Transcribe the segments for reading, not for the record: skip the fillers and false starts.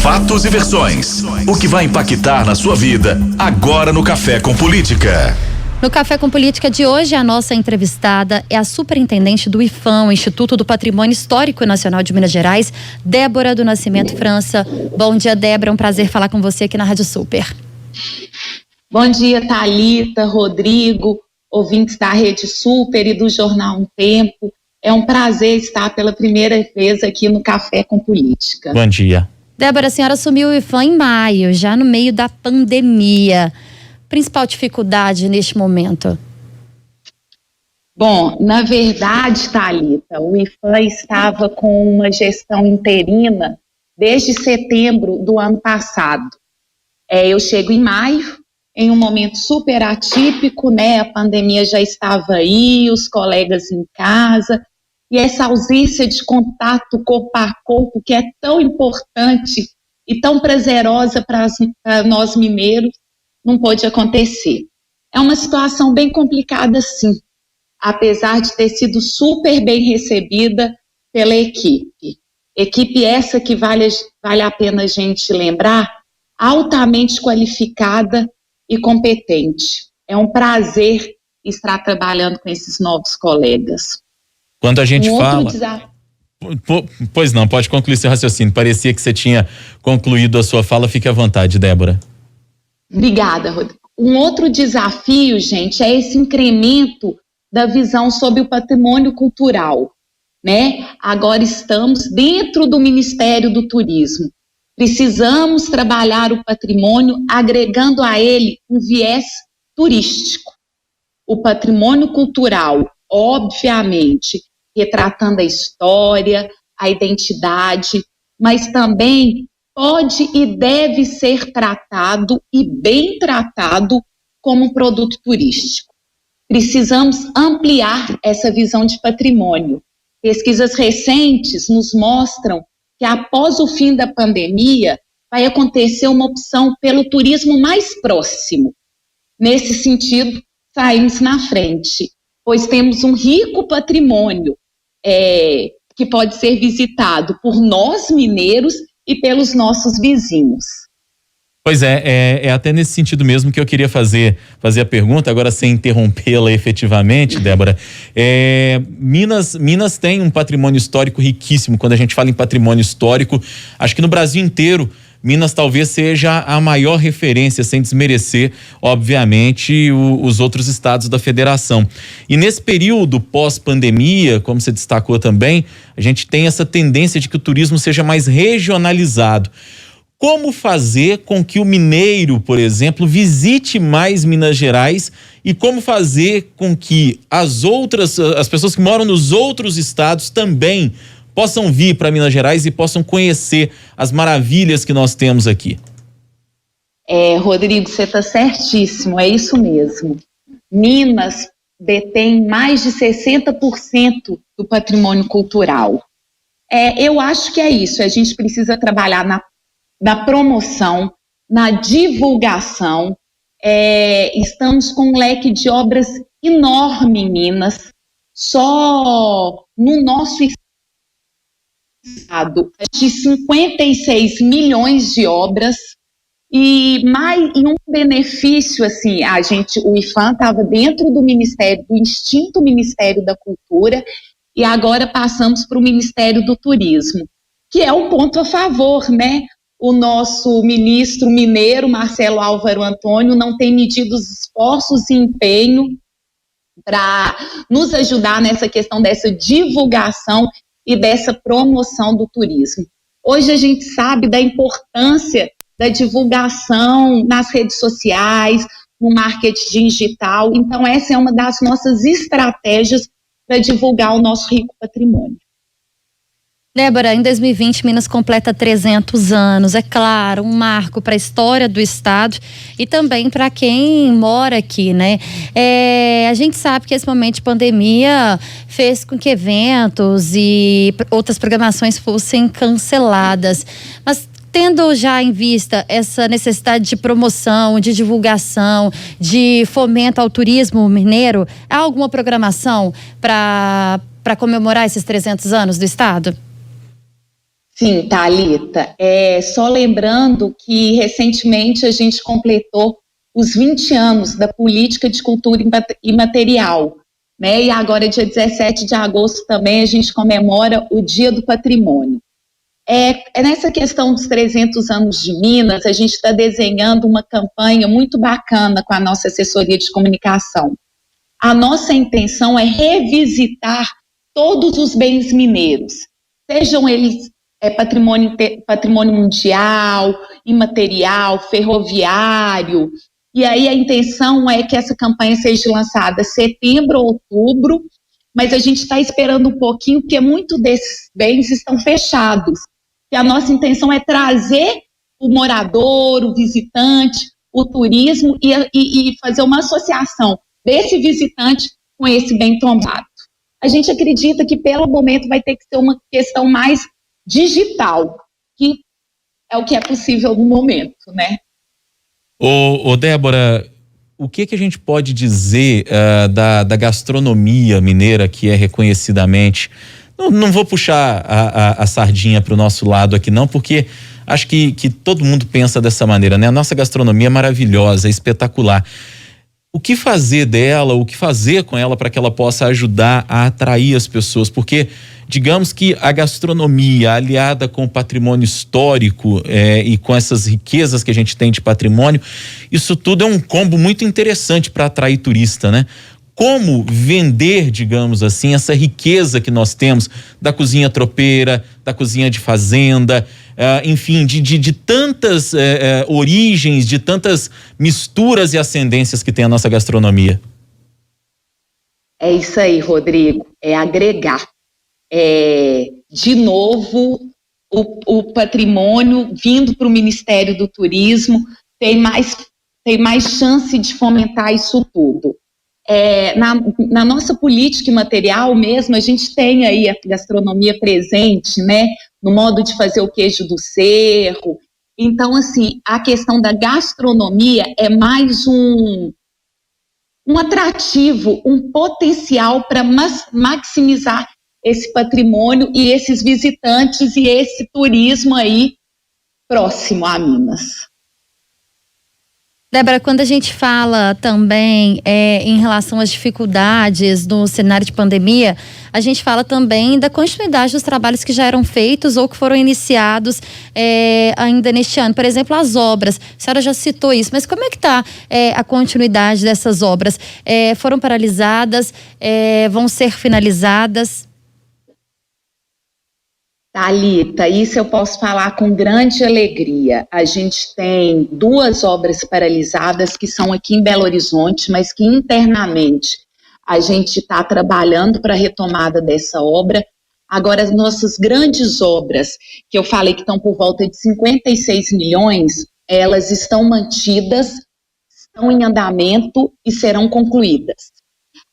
Fatos e versões. O que vai impactar na sua vida agora no Café com Política. No Café com Política de hoje, a nossa entrevistada é a superintendente do IPHAN, o Instituto do Patrimônio Histórico Nacional de Minas Gerais, Débora do Nascimento França. Bom dia, Débora, é um prazer falar com você aqui na Rádio Super. Bom dia, Thalita, Rodrigo, ouvintes da Rede Super e do Jornal Um Tempo. É um prazer estar pela primeira vez aqui no Café com Política. Bom dia. Débora, a senhora assumiu o IPHAN em maio, já no meio da pandemia. Principal dificuldade neste momento? Bom, na verdade, Thalita, o IPHAN estava com uma gestão interina desde setembro do ano passado. Eu chego em maio, em um momento super atípico, né? A pandemia já estava aí, os colegas em casa, e essa ausência de contato corpo a corpo, que é tão importante e tão prazerosa para nós mineiros, não pôde acontecer. É uma situação bem complicada, sim, apesar de ter sido super bem recebida pela equipe. Equipe essa que vale a pena a gente lembrar, altamente qualificada e competente. É um prazer estar trabalhando com esses novos colegas. Quando a gente fala... Pois não, pode concluir seu raciocínio. Parecia que você tinha concluído a sua fala. Fique à vontade, Débora. Obrigada, Rodrigo. Um outro desafio, gente, é esse incremento da visão sobre o patrimônio cultural, né? Agora estamos dentro do Ministério do Turismo. Precisamos trabalhar o patrimônio agregando a ele um viés turístico. O patrimônio cultural, obviamente, retratando a história, a identidade, mas também pode e deve ser tratado e bem tratado como um produto turístico. Precisamos ampliar essa visão de patrimônio. Pesquisas recentes nos mostram que após o fim da pandemia vai acontecer uma opção pelo turismo mais próximo. Nesse sentido, saímos na frente, pois temos um rico patrimônio que pode ser visitado por nós mineiros e pelos nossos vizinhos. Pois é até nesse sentido mesmo que eu queria fazer a pergunta, agora sem interrompê-la efetivamente, Débora. Minas tem um patrimônio histórico riquíssimo. Quando a gente fala em patrimônio histórico, acho que no Brasil inteiro, Minas talvez seja a maior referência, sem desmerecer, obviamente, os outros estados da federação. E nesse período pós-pandemia, como você destacou também, a gente tem essa tendência de que o turismo seja mais regionalizado. Como fazer com que o mineiro, por exemplo, visite mais Minas Gerais e como fazer com que as pessoas que moram nos outros estados também possam vir para Minas Gerais e possam conhecer as maravilhas que nós temos aqui? Rodrigo, você está certíssimo, é isso mesmo. Minas detém mais de 60% do patrimônio cultural. Eu acho que é isso, a gente precisa trabalhar na promoção, na divulgação. Estamos com um leque de obras enorme em Minas. Só no nosso estado, de 56 milhões de obras. E um benefício, assim, o IPHAN estava dentro do extinto Ministério da Cultura, e agora passamos para o Ministério do Turismo, que é um ponto a favor, né? O nosso ministro mineiro, Marcelo Álvaro Antônio, não tem medido os esforços e empenho para nos ajudar nessa questão dessa divulgação e dessa promoção do turismo. Hoje a gente sabe da importância da divulgação nas redes sociais, no marketing digital, então essa é uma das nossas estratégias para divulgar o nosso rico patrimônio. Débora, em 2020, Minas completa 300 anos. É claro, um marco para a história do estado e também para quem mora aqui, né? A gente sabe que esse momento de pandemia fez com que eventos e outras programações fossem canceladas. Mas tendo já em vista essa necessidade de promoção, de divulgação, de fomento ao turismo mineiro, há alguma programação para comemorar esses 300 anos do estado? Sim, Thalita. Só lembrando que recentemente a gente completou os 20 anos da Política de Cultura Imaterial, né? E agora, dia 17 de agosto, também a gente comemora o Dia do Patrimônio. Nessa questão dos 300 anos de Minas, a gente está desenhando uma campanha muito bacana com a nossa assessoria de comunicação. A nossa intenção é revisitar todos os bens mineiros, sejam eles patrimônio mundial, imaterial, ferroviário. E aí a intenção é que essa campanha seja lançada setembro ou outubro, mas a gente está esperando um pouquinho, porque muitos desses bens estão fechados. E a nossa intenção é trazer o morador, o visitante, o turismo e fazer uma associação desse visitante com esse bem tombado. A gente acredita que, pelo momento, vai ter que ser uma questão mais digital, que é o que é possível no momento, né? Ô Débora, o que a gente pode dizer da gastronomia mineira, que é reconhecidamente... Não vou puxar a sardinha para o nosso lado aqui não, porque acho que todo mundo pensa dessa maneira, né? A nossa gastronomia é maravilhosa, é espetacular. O que fazer dela, o que fazer com ela para que ela possa ajudar a atrair as pessoas? Porque digamos que a gastronomia aliada com o patrimônio histórico e com essas riquezas que a gente tem de patrimônio, isso tudo é um combo muito interessante para atrair turista, né? Como vender, digamos assim, essa riqueza que nós temos da cozinha tropeira, da cozinha de fazenda, enfim, de tantas origens, de tantas misturas e ascendências que tem a nossa gastronomia? É isso aí, Rodrigo, é agregar. De novo, o patrimônio vindo para o Ministério do Turismo tem mais chance de fomentar isso tudo. Na nossa política imaterial mesmo, a gente tem aí a gastronomia presente, né, no modo de fazer o queijo do Cerro. Então, assim, a questão da gastronomia é mais um atrativo, um potencial para maximizar esse patrimônio e esses visitantes e esse turismo aí próximo a Minas. Débora, quando a gente fala também em relação às dificuldades no cenário de pandemia, a gente fala também da continuidade dos trabalhos que já eram feitos ou que foram iniciados ainda neste ano. Por exemplo, as obras. A senhora já citou isso, mas como é que está a continuidade dessas obras? Foram paralisadas? Vão ser finalizadas? Thalita, isso eu posso falar com grande alegria. A gente tem 2 obras paralisadas que são aqui em Belo Horizonte, mas que internamente a gente está trabalhando para a retomada dessa obra. Agora, as nossas grandes obras, que eu falei que estão por volta de 56 milhões, elas estão mantidas, estão em andamento e serão concluídas.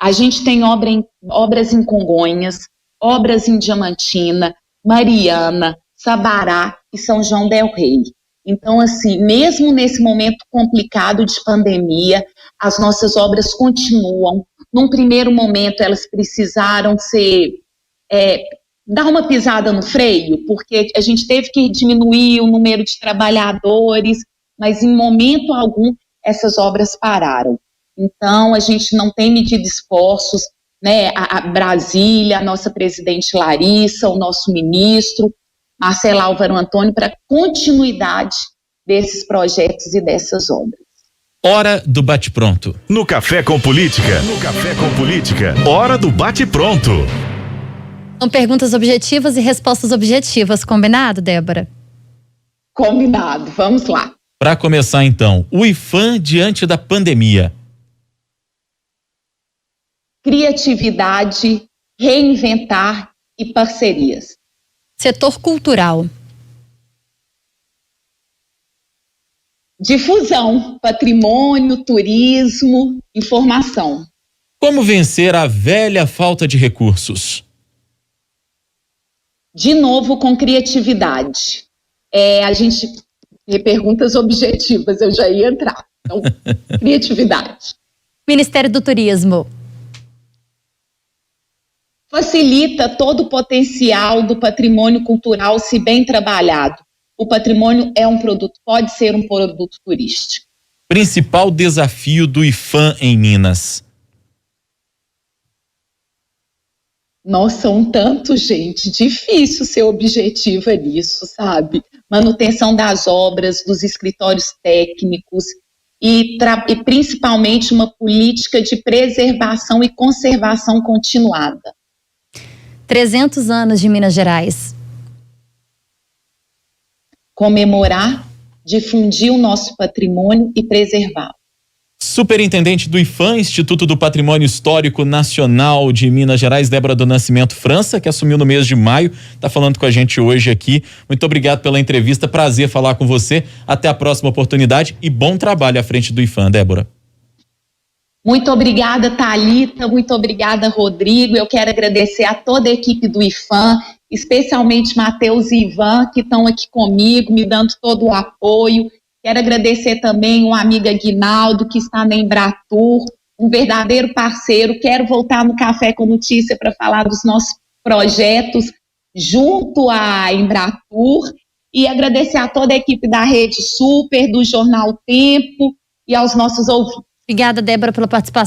A gente tem obras em Congonhas, obras em Diamantina, Mariana, Sabará e São João del Rei. Então, assim, mesmo nesse momento complicado de pandemia, as nossas obras continuam. Num primeiro momento, elas precisaram dar uma pisada no freio, porque a gente teve que diminuir o número de trabalhadores, mas em momento algum essas obras pararam. Então, a gente não tem medido esforços, né, a Brasília, a nossa presidente Larissa, o nosso ministro, Marcelo Álvaro Antônio, para continuidade desses projetos e dessas obras. Hora do bate-pronto. No Café com Política. No Café com Política. Hora do bate-pronto. São perguntas objetivas e respostas objetivas. Combinado, Débora? Combinado. Vamos lá. Para começar, então, o IPHAN diante da pandemia. Criatividade, reinventar e parcerias. Setor cultural. Difusão, patrimônio, turismo, informação. Como vencer a velha falta de recursos? De novo, com criatividade. A gente perguntas objetivas, eu já ia entrar. Então, criatividade. Ministério do Turismo. facilita todo o potencial do patrimônio cultural se bem trabalhado. O patrimônio é um produto, pode ser um produto turístico. Principal desafio do IPHAN em Minas? Nossa, um tanto, gente, difícil ser objetiva nisso, sabe? Manutenção das obras, dos escritórios técnicos e principalmente uma política de preservação e conservação continuada. 300 anos de Minas Gerais. Comemorar, difundir o nosso patrimônio e preservá-lo. Superintendente do IPHAN, Instituto do Patrimônio Histórico Nacional de Minas Gerais, Débora do Nascimento França, que assumiu no mês de maio, está falando com a gente hoje aqui. Muito obrigado pela entrevista, prazer falar com você. Até a próxima oportunidade e bom trabalho à frente do IPHAN, Débora. Muito obrigada, Thalita, muito obrigada, Rodrigo. Eu quero agradecer a toda a equipe do IPHAN, especialmente Matheus e Ivan, que estão aqui comigo, me dando todo o apoio. Quero agradecer também o amigo Aguinaldo, que está na Embratur, um verdadeiro parceiro. Quero voltar no Café com Notícia para falar dos nossos projetos junto à Embratur e agradecer a toda a equipe da Rede Super, do Jornal Tempo e aos nossos ouvintes. Obrigada, Débora, pela participação.